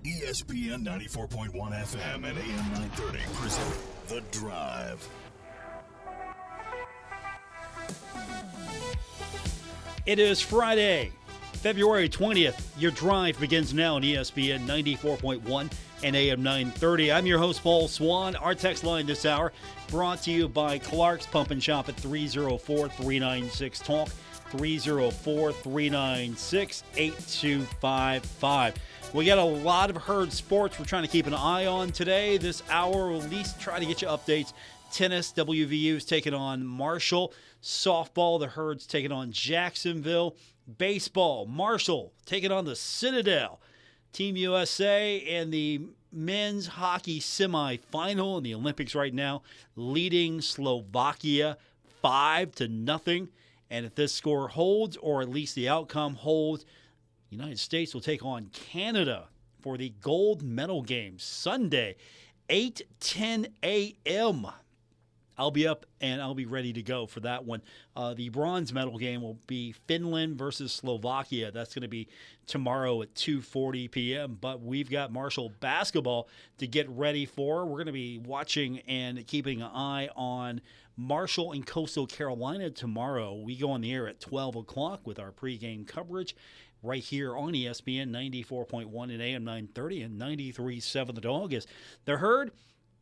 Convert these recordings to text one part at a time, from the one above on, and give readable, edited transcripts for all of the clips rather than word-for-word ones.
ESPN 94.1 FM and AM 930 present The Drive. It is Friday, February 20th. Your drive begins now on ESPN 94.1 and AM 930. I'm your host, Paul Swann. Our text line this hour brought to you by Clark's Pump and Shop at 304-396-TALK, 304-396-8255. We got a lot of Herd sports we're trying to keep an eye on today. This hour, we'll at least try to get you updates. Tennis, WVU's taking on Marshall. Softball, the Herd's taking on Jacksonville. Baseball, Marshall taking on the Citadel. Team USA and the men's hockey semifinal in the Olympics right now, leading Slovakia 5-0. And if this score holds, or at least the outcome holds, the United States will take on Canada for the gold medal game Sunday, 8:10 a.m. I'll be up and I'll be ready to go for that one. The bronze medal game will be Finland versus Slovakia. That's going to be tomorrow at 2:40 p.m. But we've got Marshall basketball to get ready for. We're going to be watching and keeping an eye on Marshall and Coastal Carolina tomorrow. We go on the air at 12 o'clock with our pregame coverage right here on ESPN 94.1 and AM 930 and 93.7 The Dog. Is the Herd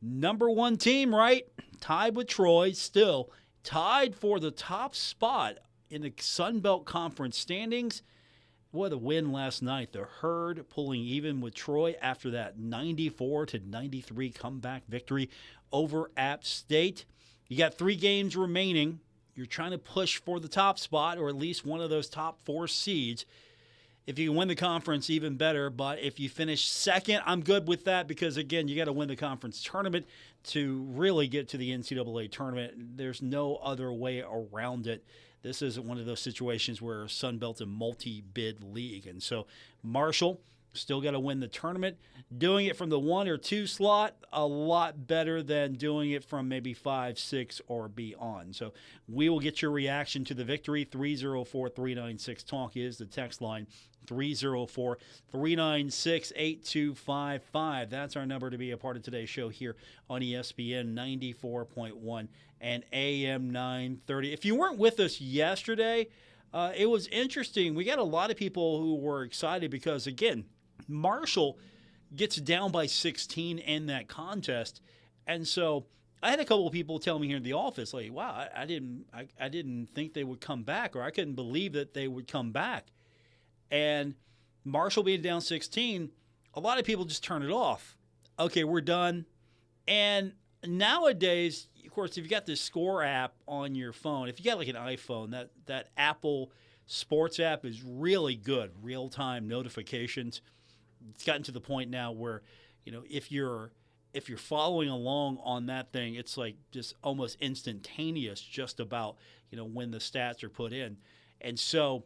number one team, right? Tied with Troy, still tied for the top spot in the Sun Belt Conference standings. What a win last night. The Herd pulling even with Troy after that 94-93 comeback victory over App State. You got 3 games remaining. You're trying to push for the top spot, or at least one of those top 4 seeds. If you win the conference, even better. But if you finish second, I'm good with that because, again, you got to win the conference tournament to really get to the NCAA tournament. There's no other way around it. This isn't one of those situations where Sunbelt's a multi-bid league. And so Marshall still got to win the tournament. Doing it from the 1 or 2 slot, a lot better than doing it from maybe 5, 6, or beyond. So we will get your reaction to the victory. 304-396-TALK is the text line. 304-396-8255. That's our number to be a part of today's show here on ESPN 94.1 and AM 930. If you weren't with us yesterday, it was interesting. We got a lot of people who were excited because, again, Marshall gets down by 16 in that contest. And so I had a couple of people tell me here in the office, like, wow, I didn't think they would come back, or I couldn't believe that they would come back. And Marshall being down 16, a lot of people just turn it off. Okay, we're done. And nowadays, of course, if you got this score app on your phone, if you got like an iPhone, that Apple Sports app is really good, real-time notifications. It's gotten to the point now where, you know, if you're following along on that thing, it's like just almost instantaneous just about, you know, when the stats are put in. And so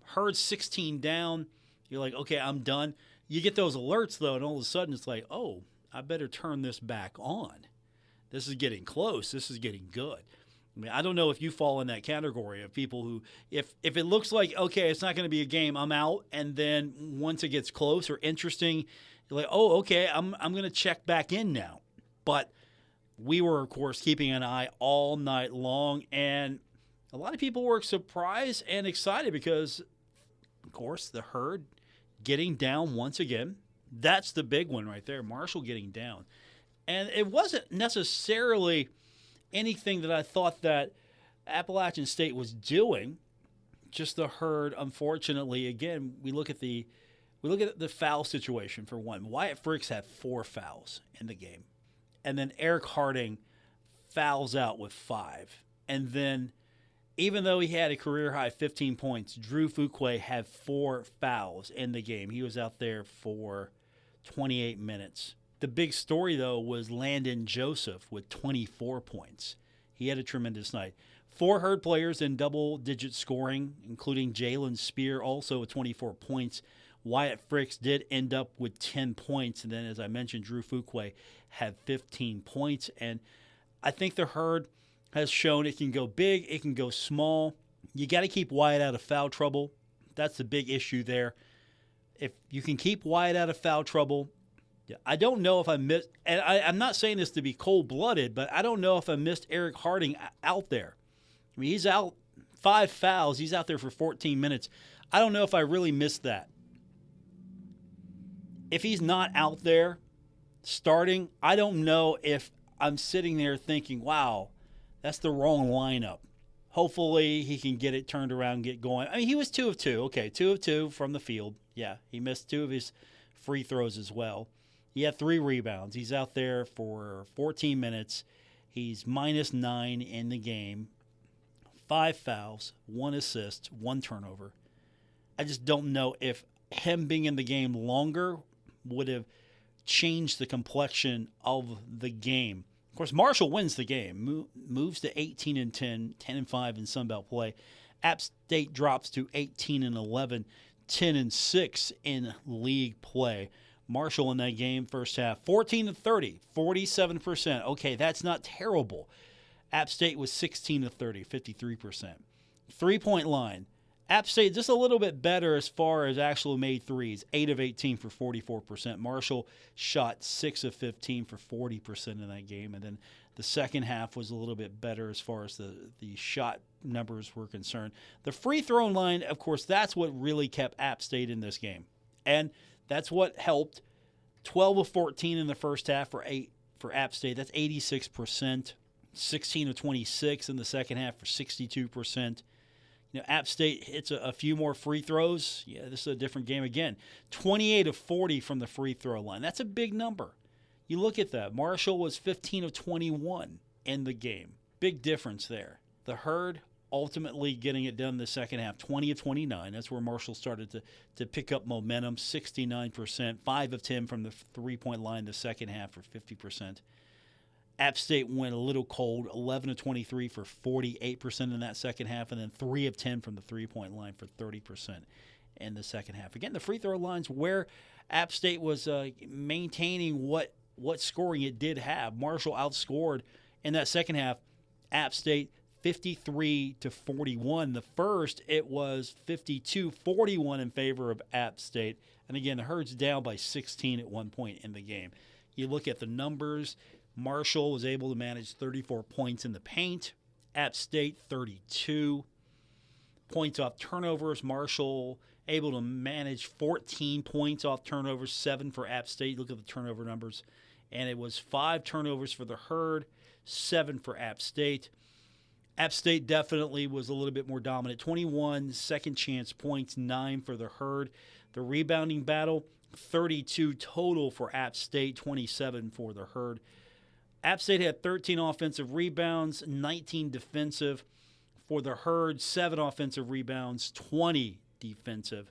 Herd 16 down, you're like, okay, I'm done. You get those alerts, though, and all of a sudden it's like, oh, I better turn this back on. This is getting close. This is getting good. I mean, I don't know if you fall in that category of people who, if it looks like, okay, it's not going to be a game, I'm out, and then once it gets close or interesting, you're like, oh, okay, I'm going to check back in now. But we were, of course, keeping an eye all night long, and a lot of people were surprised and excited because, of course, the Herd getting down once again. That's the big one right there, Marshall getting down. And it wasn't necessarily anything that I thought that Appalachian State was doing. Just the Herd, unfortunately, again, we look at the foul situation for one. Wyatt Fricks had 4 fouls in the game. And then Eric Harding fouls out with 5. And then even though he had a career-high 15 points, Drew Fuqua had 4 fouls in the game. He was out there for 28 minutes. The big story, though, was Landon Joseph with 24 points. He had a tremendous night. 4 Herd players in double-digit scoring, including Jalen Spear, also with 24 points. Wyatt Fricks did end up with 10 points. And then, as I mentioned, Drew Fuqua had 15 points. And I think the Herd has shown it can go big, it can go small. You got to keep Wyatt out of foul trouble. That's the big issue there. if you can keep Wyatt out of foul trouble, I don't know if I missed, and I'm not saying this to be cold-blooded, but I don't know if I missed Eric Harding out there. I mean, he's out 5 fouls. He's out there for 14 minutes. I don't know if I really missed that. If he's not out there starting, I don't know if I'm sitting there thinking, wow, that's the wrong lineup. Hopefully he can get it turned around, get going. I mean, he was 2 of 2. Okay, 2 of 2 from the field. Yeah, he missed 2 of his free throws as well. He had 3 rebounds. He's out there for 14 minutes. He's -9 in the game. 5 fouls, 1 assist, 1 turnover. I just don't know if him being in the game longer would have changed the complexion of the game. Of course, Marshall wins the game, moves to 18-10, 10-5 in Sunbelt play. App State drops to 18-11, 10-6 in league play. Marshall in that game, first half, 14-30, 47%. Okay, that's not terrible. App State was 16-30, 53%. 3-point line. App State just a little bit better as far as actually made threes, 8 of 18 for 44%. Marshall shot 6 of 15 for 40% in that game. And then the second half was a little bit better as far as the shot numbers were concerned. The free throw line, of course, that's what really kept App State in this game. And that's what helped. 12 of 14 in the first half for App State. That's 86%. 16 of 26 in the second half for 62%. App State hits a few more free throws. Yeah, this is a different game again. 28 of 40 from the free throw line. That's a big number. You look at that. Marshall was 15 of 21 in the game. Big difference there. The Herd ultimately getting it done in the second half, 20 of 29. That's where Marshall started to pick up momentum, 69%. 5 of 10 from the three-point line the second half for 50%. App State went a little cold, 11 of 23 for 48% in that second half, and then 3 of 10 from the three-point line for 30% in the second half. Again, the free throw lines where App State was maintaining what scoring it did have. Marshall outscored in that second half App State 53-41. The first, it was 52-41 in favor of App State. And again, the Herd's down by 16 at one point in the game. You look at the numbers. Marshall was able to manage 34 points in the paint. App State, 32 points off turnovers. Marshall able to manage 14 points off turnovers, 7 for App State. Look at the turnover numbers. And it was 5 turnovers for the Herd, 7 for App State. App State definitely was a little bit more dominant. 21 second chance points, 9 for the Herd. The rebounding battle, 32 total for App State, 27 for the Herd. App State had 13 offensive rebounds, 19 defensive. For the Herd, 7 offensive rebounds, 20 defensive.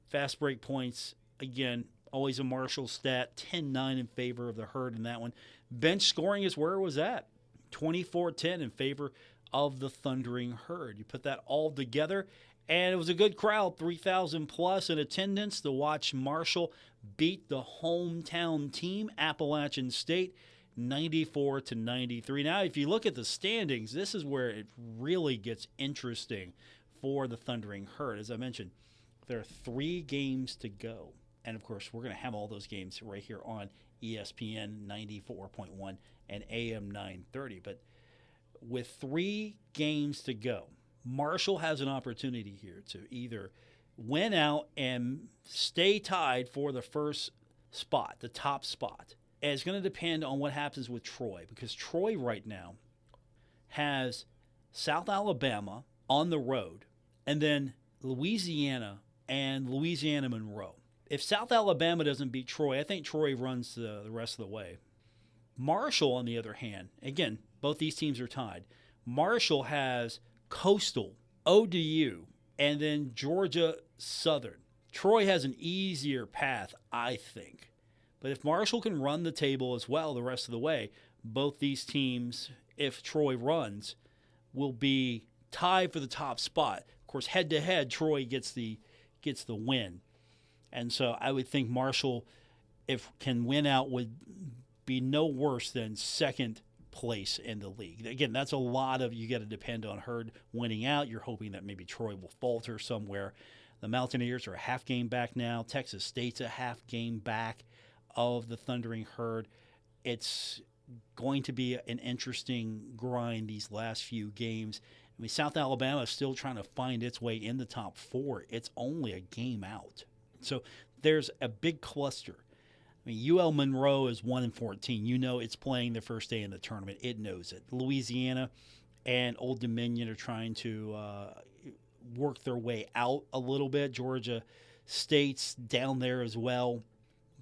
Fast break points, again, always a Marshall stat, 10-9 in favor of the Herd in that one. Bench scoring is where it was at, 24-10 in favor of the Thundering Herd. You put that all together, and it was a good crowd, 3,000 plus in attendance to watch Marshall beat the hometown team, Appalachian State, 94-93. Now, if you look at the standings, this is where it really gets interesting for the Thundering Herd. As I mentioned, there are 3 games to go. And, of course, we're going to have all those games right here on ESPN 94.1 and AM 930. But with 3 games to go, Marshall has an opportunity here to either win out and stay tied for the first spot, the top spot. And it's going to depend on what happens with Troy, because Troy right now has South Alabama on the road and then Louisiana and Louisiana Monroe. If South Alabama doesn't beat Troy, I think Troy runs the rest of the way. Marshall, on the other hand, again, both these teams are tied. Marshall has Coastal, ODU, and then Georgia Southern. Troy has an easier path, I think. But if Marshall can run the table as well the rest of the way, both these teams, if Troy runs, will be tied for the top spot. Of course, head-to-head, Troy gets the win. And so I would think Marshall, if can win out, would be no worse than second place in the league. Again, that's a lot of, you got to depend on Herd winning out. You're hoping that maybe Troy will falter somewhere. The Mountaineers are a half game back now. Texas State's a half game back of the Thundering Herd. It's going to be an interesting grind these last few games. I mean, South Alabama is still trying to find its way in the top 4. It's only a game out. So there's a big cluster. I mean, UL Monroe is 1-14. You know it's playing the first day in the tournament. It knows it. Louisiana and Old Dominion are trying to work their way out a little bit. Georgia State's down there as well.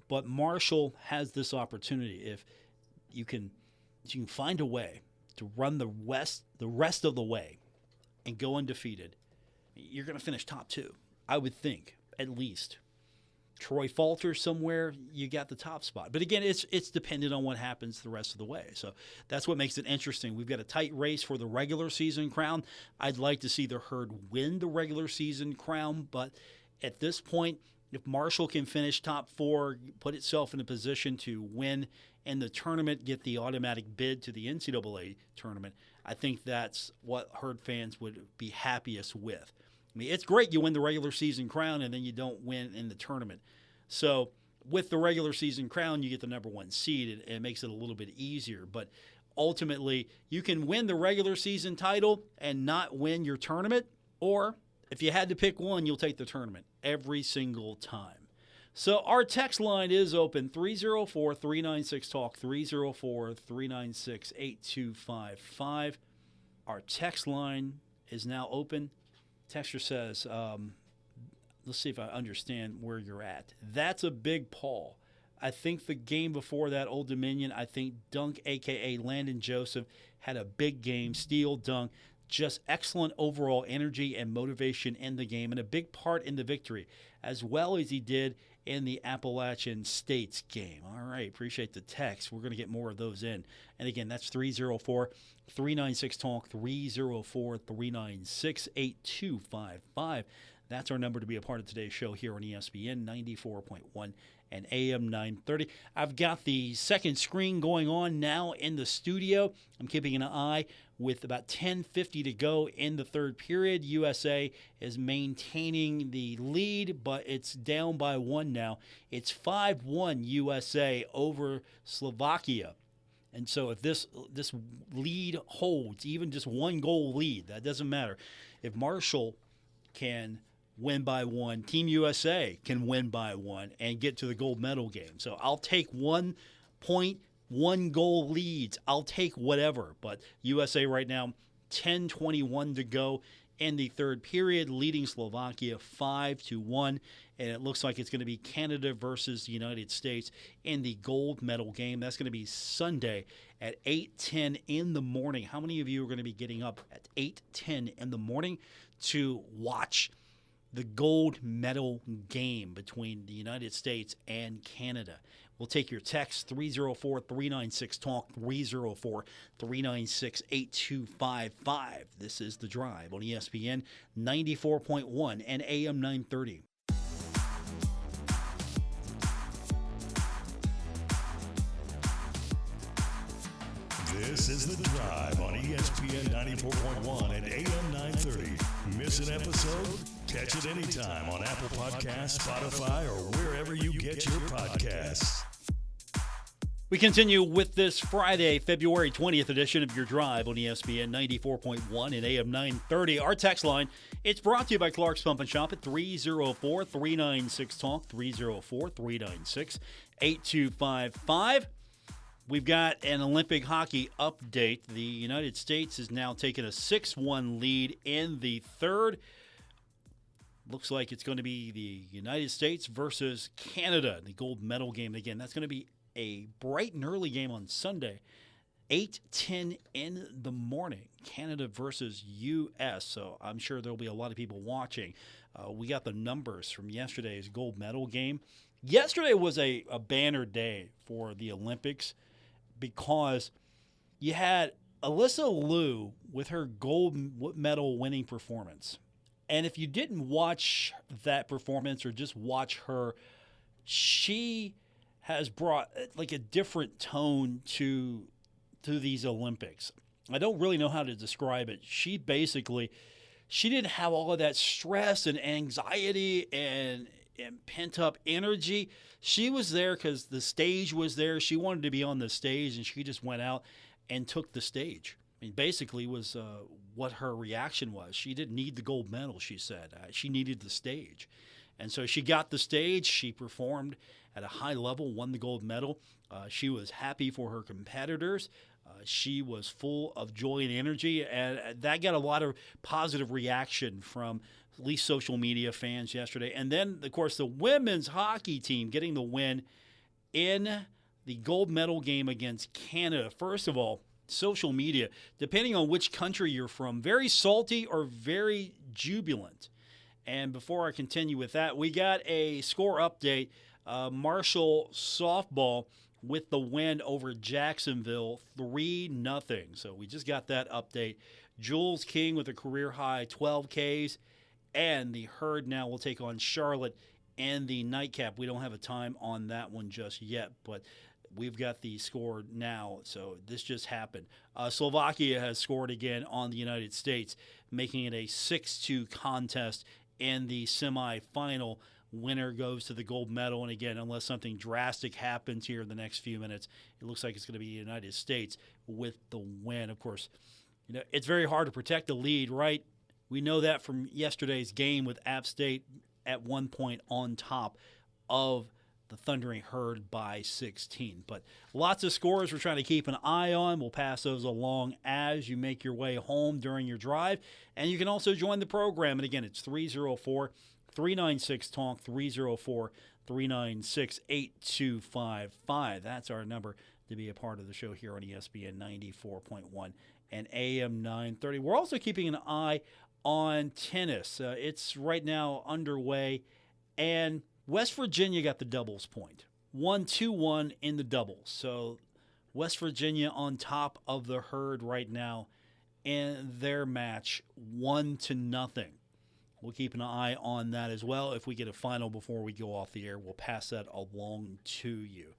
But Marshall has this opportunity. If you can find a way to run the rest of the way and go undefeated, you're going to finish top 2, I would think, at least. Troy falters somewhere, you got the top spot. But again, it's dependent on what happens the rest of the way. So that's what makes it interesting. We've got a tight race for the regular season crown. I'd like to see the Herd win the regular season crown, but at this point, if Marshall can finish top 4, put itself in a position to win in the tournament, get the automatic bid to the NCAA tournament, I think that's what Herd fans would be happiest with. I mean, it's great you win the regular season crown and then you don't win in the tournament. So with the regular season crown, you get the number 1 seed, and it makes it a little bit easier. But ultimately, you can win the regular season title and not win your tournament, or if you had to pick one, you'll take the tournament every single time. So our text line is open, 304-396-TALK, 304-396-8255. Our text line is now open. Texter says, let's see if I understand where you're at. That's a big Paul. I think the game before that, Old Dominion, I think Dunk, a.k.a. Landon Joseph, had a big game. Steele, Dunk, just excellent overall energy and motivation in the game, and a big part in the victory, as well as he did in the Appalachian States game. All right, appreciate the text. We're going to get more of those in. And again, that's 304-396-TALK, 304-396-8255. That's our number to be a part of today's show here on ESPN 94.1 and AM 930. I've got the second screen going on now in the studio. I'm keeping an eye with about 10:50 to go in the third period. USA is maintaining the lead, but it's down by 1 now. It's 5-1 USA over Slovakia. And so if this lead holds, even just 1 goal lead, that doesn't matter. If Marshall can win by 1, Team USA can win by 1 and get to the gold medal game. So I'll take 1 point, 1 goal leads. I'll take whatever. But USA right now, 10:21 to go in the third period, leading Slovakia 5-1. And it looks like it's going to be Canada versus the United States in the gold medal game. That's going to be Sunday at 8:10 in the morning. How many of you are going to be getting up at 8:10 in the morning to watch the gold medal game between the United States and Canada? We'll take your text, 304-396-TALK, 304-396-8255. This is The Drive on ESPN 94.1 and AM 930. This is The Drive on ESPN 94.1 and AM 930. Miss an episode? Catch it anytime on Apple Podcasts, Spotify, or wherever you get your podcasts. We continue with this Friday, February 20th edition of Your Drive on ESPN 94.1 and AM 930. Our text line, it's brought to you by Clark's Pump and Shop at 304-396-TALK, 304-396-8255. We've got an Olympic hockey update. The United States has now taken a 6-1 lead in the third. Looks like it's going to be the United States versus Canada, the gold medal game again. That's going to be a bright and early game on Sunday, 8:10 in the morning. Canada versus U.S., so I'm sure there'll be a lot of people watching. We got the numbers from yesterday's gold medal game. Yesterday was a banner day for the Olympics because you had Alyssa Liu with her gold medal winning performance. And if you didn't watch that performance or just watch her, she has brought like a different tone to these Olympics. I don't really know how to describe it. She basically she didn't have all of that stress and anxiety and pent up energy. She was there because the stage was there. She wanted to be on the stage, and she just went out and took the stage. I mean, basically was what her reaction was. She didn't need the gold medal, she said. She needed the stage. And so she got the stage. She performed at a high level, won the gold medal. She was happy for her competitors. She was full of joy and energy, and that got a lot of positive reaction from at least social media fans yesterday. And then, of course, the women's hockey team getting the win in the gold medal game against Canada. First of all, social media, depending on which country you're from, very salty or very jubilant. And before I continue with that, we got a score update. Marshall softball with the win over Jacksonville, 3-0. So we just got that update. Jules King with a career-high 12 Ks, and the Herd now will take on Charlotte and the nightcap. We don't have a time on that one just yet, but we've got the score now, so this just happened. Slovakia has scored again on the United States, making it a 6-2 contest in the semifinal. Winner goes to the gold medal, and again, unless something drastic happens here in the next few minutes, it looks like it's going to be the United States with the win. Of course, it's very hard to protect the lead, right? We know that from yesterday's game with App State at one point on top of the Thundering Herd by 16. But lots of scores we're trying to keep an eye on. We'll pass those along as you make your way home during your drive. And you can also join the program. And again, it's 304-396-TALK, 304-396-8255. That's our number to be a part of the show here on ESPN 94.1 and AM 930. We're also keeping an eye on tennis. It's right now underway, and West Virginia got the doubles point. 1-2-1 in the doubles. So West Virginia on top of the Herd right now in their match, 1-0. We'll keep an eye on that as well. If we get a final before we go off the air, we'll pass that along to you.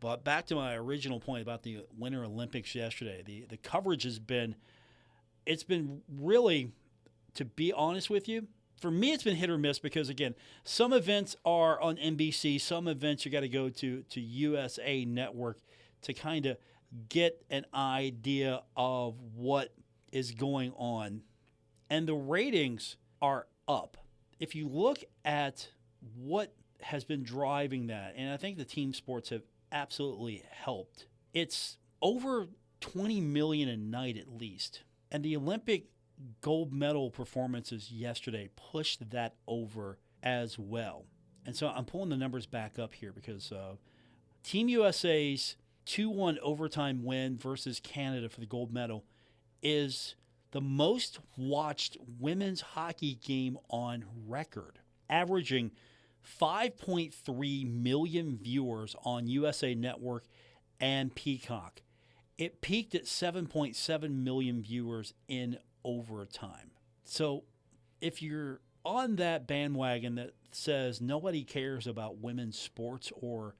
But back to my original point about the Winter Olympics yesterday. The coverage has been really, to be honest with you, for me, it's been hit or miss because, again, some events are on NBC. Some events you got to go to USA Network to kind of get an idea of what is going on. And the ratings are up. If you look at what has been driving that, and I think the team sports have absolutely helped, it's over 20 million a night at least. And the Olympic gold medal performances yesterday pushed that over as well. And so I'm pulling the numbers back up here because Team USA's 2-1 overtime win versus Canada for the gold medal is the most watched women's hockey game on record, averaging 5.3 million viewers on USA Network and Peacock. It peaked at 7.7 million viewers in overtime. So if you're on that bandwagon that says nobody cares about women's sports or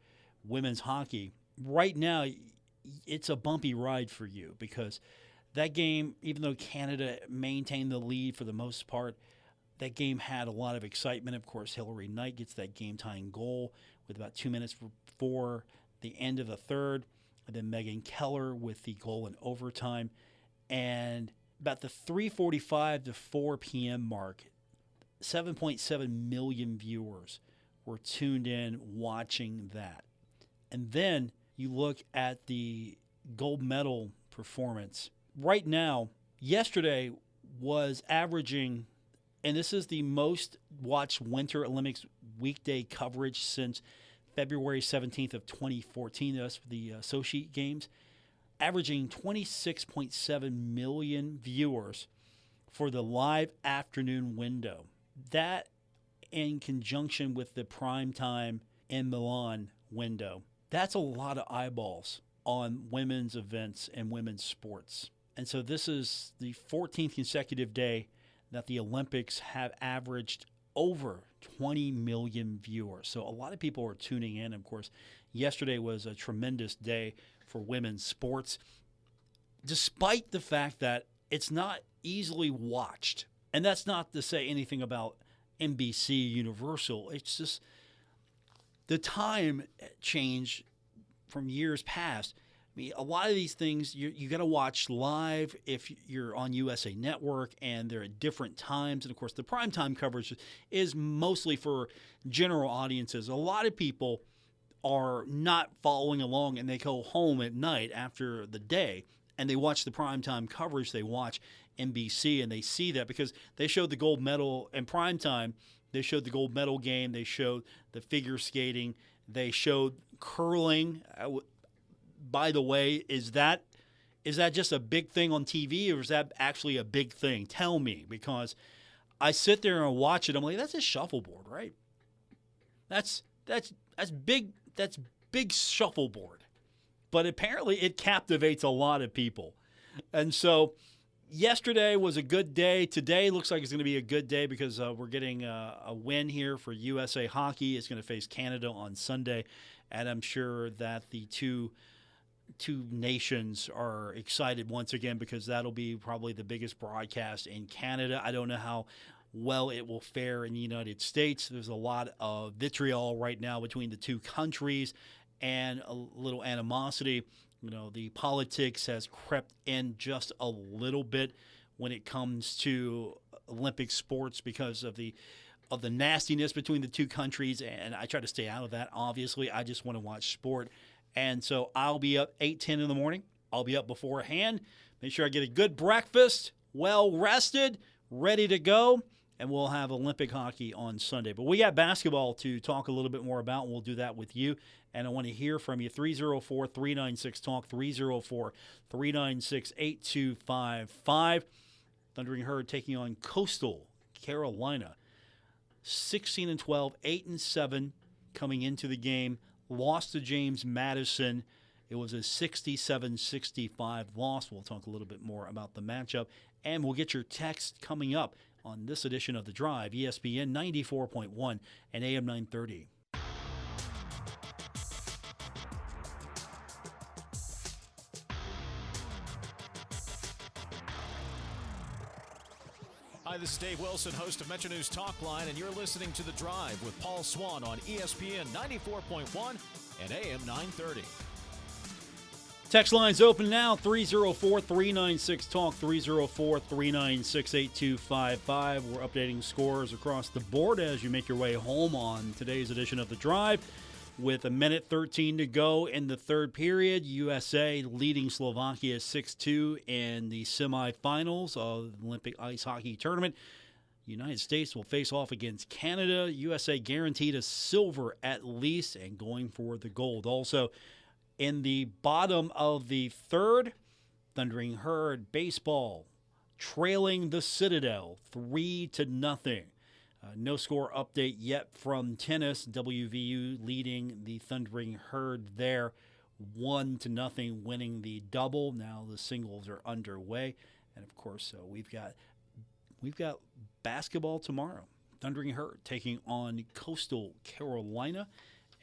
women's hockey, right now it's a bumpy ride for you because that game, even though Canada maintained the lead for the most part, that game had a lot of excitement. Of course, Hillary Knight gets that game-tying goal with about 2 minutes before the end of the third. And then Megan Keller with the goal in overtime. And about the 3:45 to 4 p.m. mark, 7.7 million viewers were tuned in watching that. And then you look at the gold medal performance. Right now, yesterday was averaging, and this is the most watched Winter Olympics weekday coverage since February 17th of 2014. That's the Sochi Games, averaging 26.7 million viewers for the live afternoon window. That, in conjunction with the prime time in Milan window, that's a lot of eyeballs on women's events and women's sports. And so this is the 14th consecutive day that the Olympics have averaged over 20 million viewers. So a lot of people are tuning in. Of course, yesterday was a tremendous day for women's sports, despite the fact that it's not easily watched. And that's not to say anything about NBC Universal. It's just the time change from years past. I mean, a lot of these things you got to watch live if you're on USA Network, and they're at different times. And of course, the primetime coverage is mostly for general audiences. A lot of people are not following along, and they go home at night after the day and they watch the primetime coverage. They watch NBC, and they see that because they showed the gold medal in primetime. They showed the gold medal game. They showed the figure skating. They showed curling. By the way, is that just a big thing on TV, or is that actually a big thing? Tell me, because I sit there and watch it. I'm like, that's a shuffleboard, right? That's big. That's big shuffleboard. But apparently, it captivates a lot of people, and so yesterday was a good day. Today looks like it's going to be a good day because we're getting a win here for USA Hockey. It's going to face Canada on Sunday, and I'm sure that the two nations are excited once again because that'll be probably the biggest broadcast in Canada. I don't know how well it will fare in the United States. There's a lot of vitriol right now between the two countries and a little animosity. You know, the politics has crept in just a little bit when it comes to Olympic sports because of the nastiness between the two countries, and I try to stay out of that. Obviously, I just want to watch sport. And so I'll be up 8:10 in the morning. I'll be up beforehand. Make sure I get a good breakfast, well rested, ready to go, and we'll have Olympic hockey on Sunday. But we got basketball to talk a little bit more about, and we'll do that with you. And I want to hear from you. 304-396-TALK, 304-396-8255. Thundering Herd taking on Coastal Carolina. 16-12, 8-7 coming into the game. Lost to James Madison. It was a 67-65 loss. We'll talk a little bit more about the matchup, and we'll get your text coming up on this edition of The Drive, ESPN 94.1 and AM 930. Hi, this is Dave Wilson, host of Metro News Talk Line, and you're listening to The Drive with Paul Swann on ESPN 94.1 and AM 930. Text lines open now, 304-396-TALK, 304-396-8255. We're updating scores across the board as you make your way home on today's edition of The Drive. With a minute 13 to go in the third period, USA leading Slovakia 6-2 in the semifinals of the Olympic Ice Hockey Tournament. United States will face off against Canada. USA guaranteed a silver at least and going for the gold. Also, in the bottom of the third, Thundering Herd baseball trailing the Citadel 3-0. No score update yet from tennis. WVU leading the Thundering Herd there 1-0, winning the double. Now the singles are underway, and of course we've got basketball tomorrow. Thundering Herd taking on Coastal Carolina,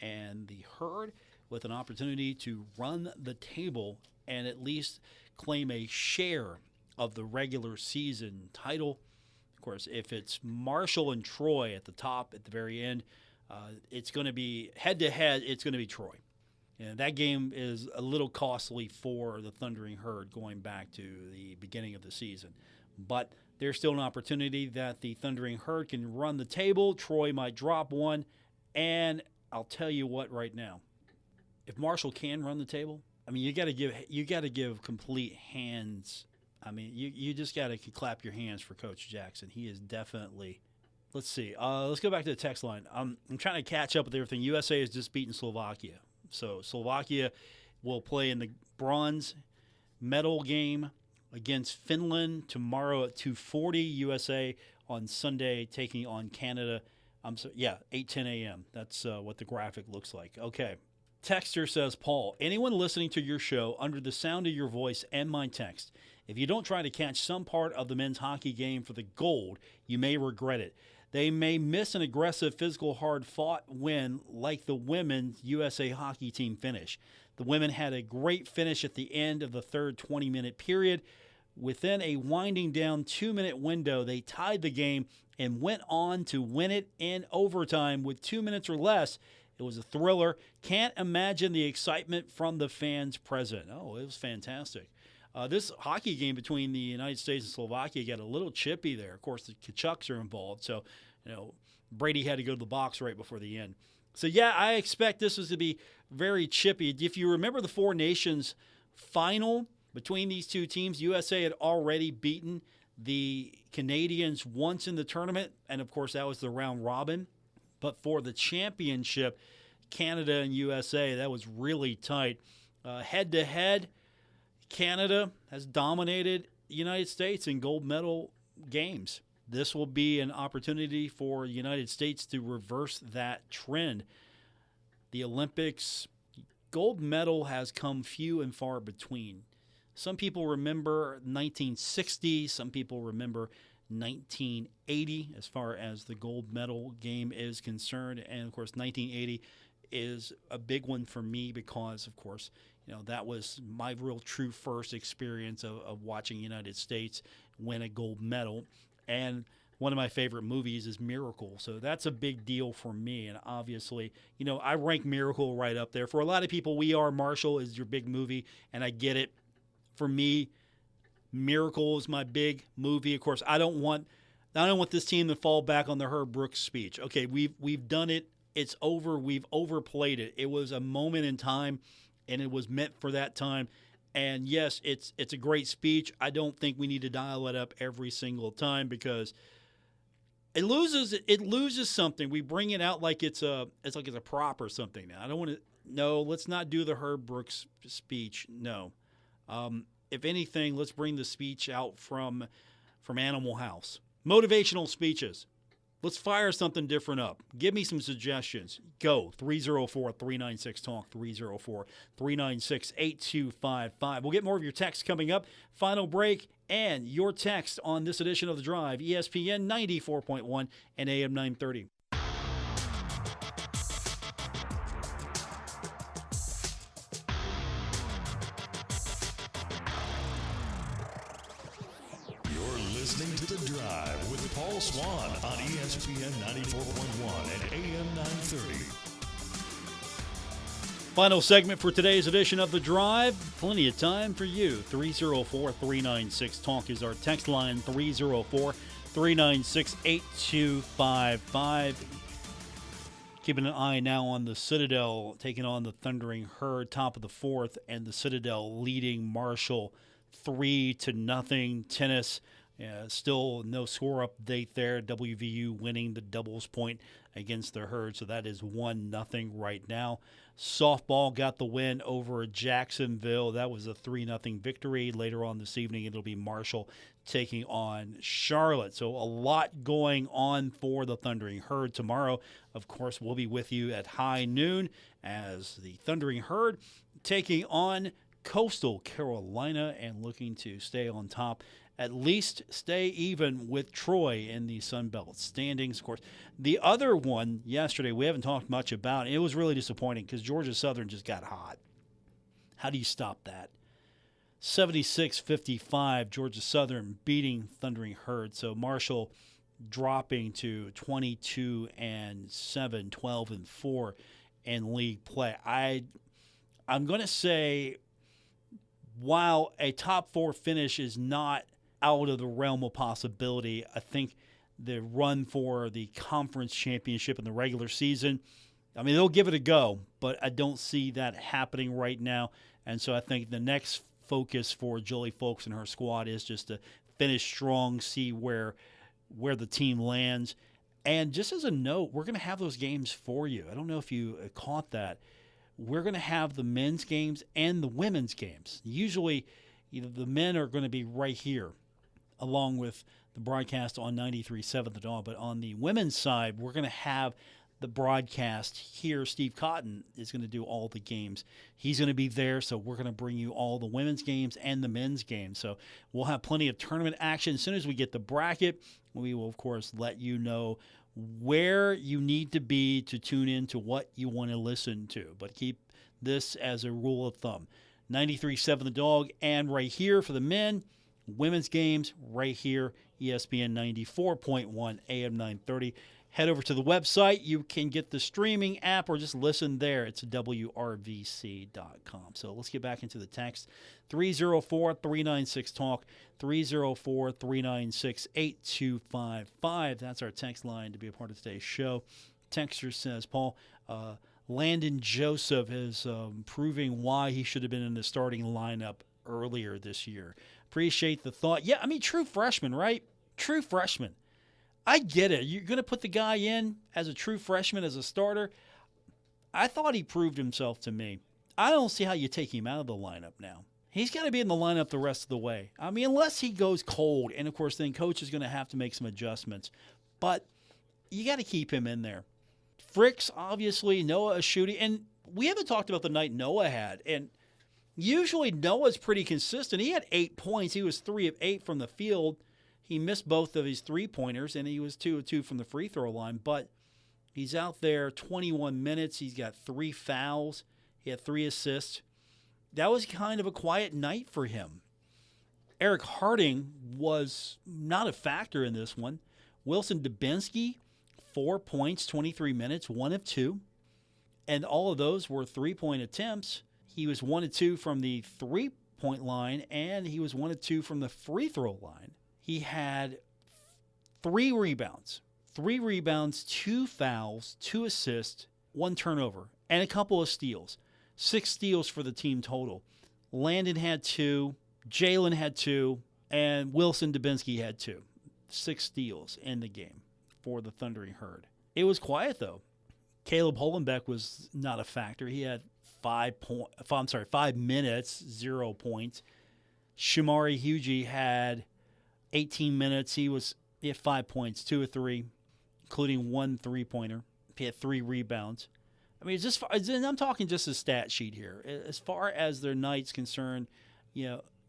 and the Herd with an opportunity to run the table and at least claim a share of the regular season title. Of course, if it's Marshall and Troy at the top at the very end, it's going to be head-to-head, it's going to be Troy. And that game is a little costly for the Thundering Herd going back to the beginning of the season. But there's still an opportunity that the Thundering Herd can run the table. Troy might drop one. And I'll tell you what right now, if Marshall can run the table, I mean, you got to give complete hands. I mean, you just got to clap your hands for Coach Jackson. He is definitely. Let's see. Let's go back to the text line. I'm trying to catch up with everything. USA has just beaten Slovakia, so Slovakia will play in the bronze medal game against Finland tomorrow at 2:40. USA on Sunday taking on Canada. 8:10 a.m. That's what the graphic looks like. Okay. Texter says, Paul, anyone listening to your show under the sound of your voice and my text, if you don't try to catch some part of the men's hockey game for the gold, you may regret it. They may miss an aggressive, physical, hard-fought win like the women's USA hockey team finish. The women had a great finish at the end of the third 20-minute period within a winding down 2-minute window, they tied the game and went on to win it in overtime with 2 minutes or less. It was a thriller. Can't imagine the excitement from the fans present. Oh, it was fantastic. This hockey game between the United States and Slovakia got a little chippy there. Of course, the Kachucks are involved, so Brady had to go to the box right before the end. So, yeah, I expect this was to be very chippy. If you remember the Four Nations final between these two teams, USA had already beaten the Canadians once in the tournament, and, of course, that was the round robin. But for the championship, Canada and USA, that was really tight. Head-to-head, Canada has dominated the United States in gold medal games. This will be an opportunity for the United States to reverse that trend. The Olympics, gold medal has come few and far between. Some people remember 1960, some people remember 1980 as far as the gold medal game is concerned. And, of course, 1980 is a big one for me because, of course, that was my real true first experience of watching the United States win a gold medal. And one of my favorite movies is Miracle. So that's a big deal for me. And obviously, I rank Miracle right up there. For a lot of people, We Are Marshall is your big movie, and I get it. For me, Miracle is my big movie. Of course, I don't want this team to fall back on the Herb Brooks speech. Okay, we've done it. It's over. We've overplayed it. It was a moment in time, and it was meant for that time. And yes, it's a great speech. I don't think we need to dial it up every single time because it loses something. We bring it out like it's a prop or something. Now I don't want to. No, let's not do the Herb Brooks speech. No. If anything, let's bring the speech out from Animal House. Motivational speeches. Let's fire something different up. Give me some suggestions. Go 304-396-TALK, 304-396-8255. We'll get more of your texts coming up. Final break and your text on this edition of The Drive, ESPN 94.1 and AM 930. Listening to The Drive with Paul Swann on ESPN 94.1 and AM 930. Final segment for today's edition of The Drive. Plenty of time for you. 304-396-TALK is our text line, 304-396-8255. Keeping an eye now on the Citadel taking on the Thundering Herd, top of the fourth, and the Citadel leading Marshall 3-0. Tennis. Still no score update there. WVU winning the doubles point against the Herd, so that is 1-0 right now. Softball got the win over Jacksonville. That was a 3-0 victory. Later on this evening, it'll be Marshall taking on Charlotte. So a lot going on for the Thundering Herd. Tomorrow, of course, we'll be with you at high noon as the Thundering Herd taking on Coastal Carolina and looking to stay on top, at least stay even with Troy in the Sun Belt standings. Of course, the other one yesterday we haven't talked much about. It was really disappointing because Georgia Southern just got hot. How do you stop that? 76-55, Georgia Southern beating Thundering Herd. So Marshall dropping to 22-7, 12-4 in league play. I'm going to say, while a top four finish is not out of the realm of possibility, I think the run for the conference championship in the regular season, I mean, they'll give it a go, but I don't see that happening right now. And so I think the next focus for Julie Folks and her squad is just to finish strong, see where the team lands. And just as a note, we're going to have those games for you. I don't know if you caught that. We're going to have the men's games and the women's games. Usually, the men are going to be right here, along with the broadcast on 93.7 The Dawn. But on the women's side, we're going to have the broadcast here. Steve Cotton is going to do all the games. He's going to be there, so we're going to bring you all the women's games and the men's games. So we'll have plenty of tournament action. As soon as we get the bracket, we will, of course, let you know where you need to be to tune in to what you want to listen to. But keep this as a rule of thumb. 93.7 The Dog, and right here for the men, women's games right here, ESPN 94.1 AM 930. Head over to the website. You can get the streaming app or just listen there. It's WRVC.com. So let's get back into the text. 304-396-TALK, 304-396-8255. That's our text line to be a part of today's show. Texter says, Paul, Landon Joseph is proving why he should have been in the starting lineup earlier this year. Appreciate the thought. Yeah, I mean, true freshman, right? True freshman. I get it. You're going to put the guy in as a true freshman, as a starter. I thought he proved himself to me. I don't see how you take him out of the lineup now. He's got to be in the lineup the rest of the way. I mean, unless he goes cold, and, of course, then coach is going to have to make some adjustments. But you got to keep him in there. Fricks, obviously, Noah Ashuti. And we haven't talked about the night Noah had. And usually Noah's pretty consistent. He had 8 points. He was 3 of 8 from the field. He missed both of his three-pointers, and he was 2 of 2 from the free throw line. But he's out there 21 minutes. He's got 3 fouls. He had 3 assists. That was kind of a quiet night for him. Eric Harding was not a factor in this one. Wilson Dubinsky, 4 points, 23 minutes, 1 of 2. And all of those were three-point attempts. He was 1 of 2 from the three-point line, and he was 1 of 2 from the free throw line. He had 3 rebounds. 3 rebounds, 2 fouls, 2 assists, 1 turnover, and a couple of steals. 6 steals for the team total. Landon had 2, Jalen had 2, and Wilson Dubinsky had 2. 6 steals in the game for the Thundering Herd. It was quiet, though. Caleb Holenbeck was not a factor. He had 5 minutes, 0 points. Shamari Hugie had 18 minutes. He had 5 points, 2 of 3, including 1 three-pointer. He had 3 rebounds. I mean, I'm talking just a stat sheet here. As far as their night's concerned,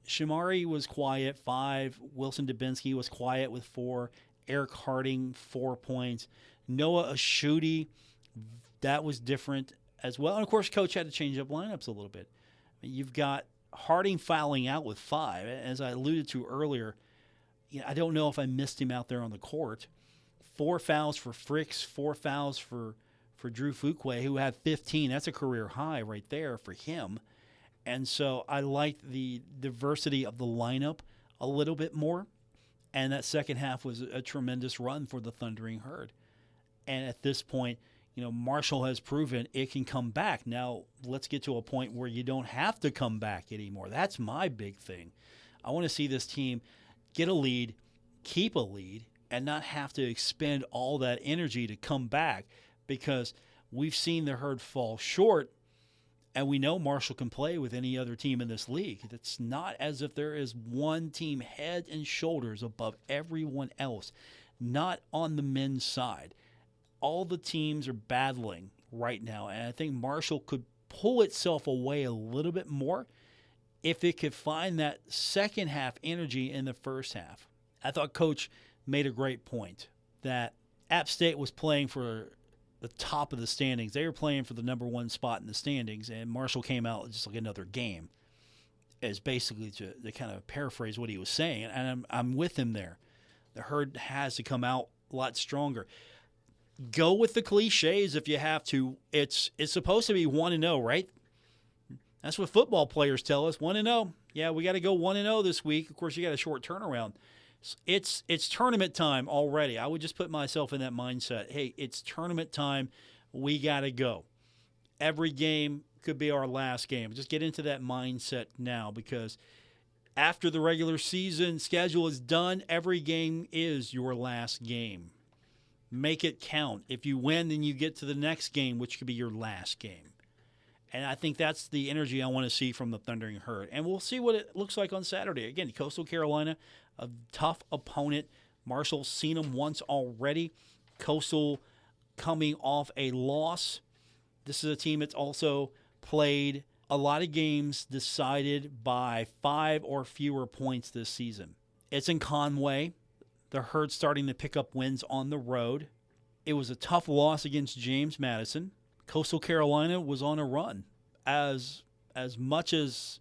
Shamari was quiet, 5. Wilson Dubinsky was quiet with 4. Eric Harding, 4 points. Noah Ashuti, that was different as well. And, of course, Coach had to change up lineups a little bit. I mean, you've got Harding fouling out with 5. As I alluded to earlier, I don't know if I missed him out there on the court. 4 fouls for Fricks, 4 fouls for Drew Fuqua, who had 15. That's a career high right there for him. And so I liked the diversity of the lineup a little bit more. And that second half was a tremendous run for the Thundering Herd. And at this point, Marshall has proven it can come back. Now, let's get to a point where you don't have to come back anymore. That's my big thing. I want to see this team get a lead, keep a lead, and not have to expend all that energy to come back, because we've seen the Herd fall short, and we know Marshall can play with any other team in this league. It's not as if there is one team head and shoulders above everyone else, not on the men's side. All the teams are battling right now, and I think Marshall could pull itself away a little bit more if it could find that second half energy in the first half. I thought Coach made a great point that App State was playing for the top of the standings. They were playing for the number 1 spot in the standings, and Marshall came out just like another game, as basically to kind of paraphrase what he was saying. And I'm with him there. The Herd has to come out a lot stronger. Go with the cliches if you have to. It's supposed to be 1-0, right? That's what football players tell us, 1-0. Yeah, we got to go 1-0 this week. Of course, you got a short turnaround. It's tournament time already. I would just put myself in that mindset. Hey, it's tournament time. We got to go. Every game could be our last game. Just get into that mindset now, because after the regular season schedule is done, every game is your last game. Make it count. If you win, then you get to the next game, which could be your last game. And I think that's the energy I want to see from the Thundering Herd. And we'll see what it looks like on Saturday. Again, Coastal Carolina, a tough opponent. Marshall's seen them once already. Coastal coming off a loss. This is a team that's also played a lot of games decided by 5 or fewer points this season. It's in Conway. The Herd's starting to pick up wins on the road. It was a tough loss against James Madison. Coastal Carolina was on a run. As much as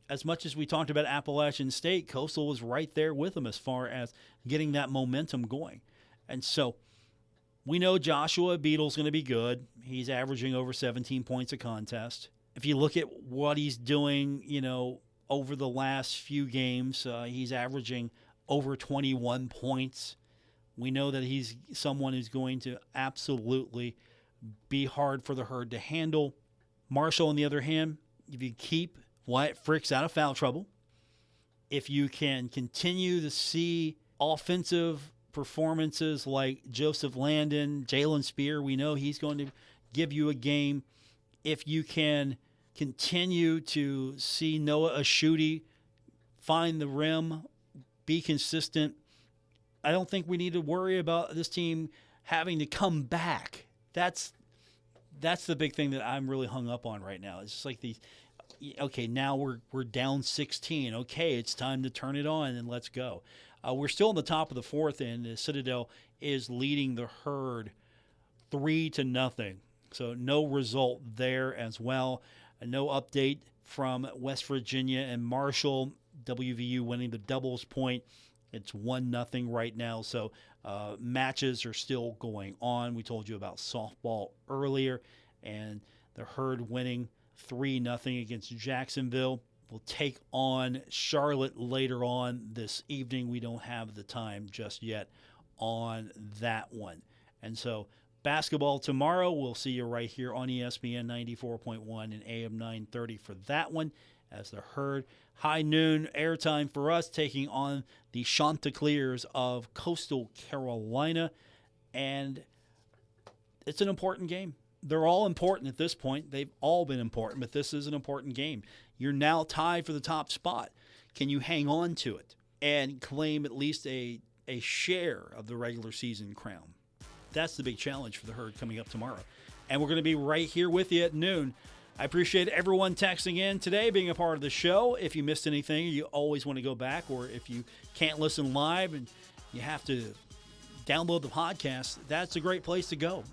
as much as we talked about Appalachian State, Coastal was right there with them as far as getting that momentum going. And so we know Joshua Beadle's going to be good. He's averaging over 17 points a contest. If you look at what he's doing, over the last few games, he's averaging over 21 points. We know that he's someone who's going to absolutely be hard for the Herd to handle. Marshall, on the other hand, if you keep Wyatt Fricks out of foul trouble, if you can continue to see offensive performances like Joseph Landon, Jalen Spear, we know he's going to give you a game. If you can continue to see Noah Ashuti find the rim, be consistent, I don't think we need to worry about this team having to come back. That's the big thing that I'm really hung up on right now. It's just like okay, now we're down 16. Okay, it's time to turn it on and let's go. We're still in the top of the fourth, and the Citadel is leading the Herd 3-0. So no result there as well. No update from West Virginia and Marshall. WVU winning the doubles point. It's 1-0 right now. So matches are still going on. We told you about softball earlier, and the Herd winning 3-0 against Jacksonville. We'll take on Charlotte later on this evening. We don't have the time just yet on that one. And so basketball tomorrow, we'll see you right here on ESPN 94.1 and AM 930 for that one, as the Herd, high noon airtime for us, taking on the Chanticleers of Coastal Carolina. And it's an important game. They're all important at this point. They've all been important, but this is an important game. You're now tied for the top spot. Can you hang on to it and claim at least a share of the regular season crown? That's the big challenge for the Herd coming up tomorrow. And we're going to be right here with you at noon. I appreciate everyone texting in today, being a part of the show. If you missed anything, you always want to go back, or if you can't listen live and you have to download the podcast, that's a great place to go.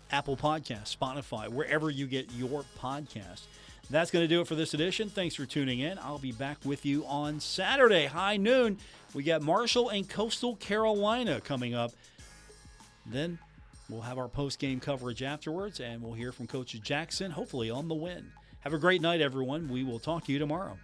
Apple Podcasts, Spotify, wherever you get your podcast. That's going to do it for this edition. Thanks for tuning in. I'll be back with you on Saturday, high noon. We got Marshall and Coastal Carolina coming up. Then we'll have our post-game coverage afterwards, and we'll hear from Coach Jackson, hopefully on the win. Have a great night, everyone. We will talk to you tomorrow.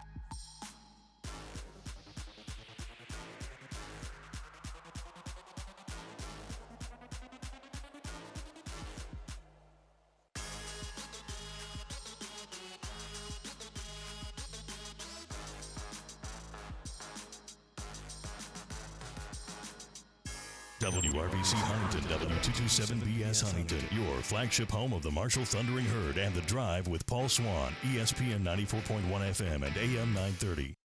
WRBC Huntington, W227BS Huntington, your flagship home of the Marshall Thundering Herd and The Drive with Paul Swann, ESPN 94.1 FM and AM 930.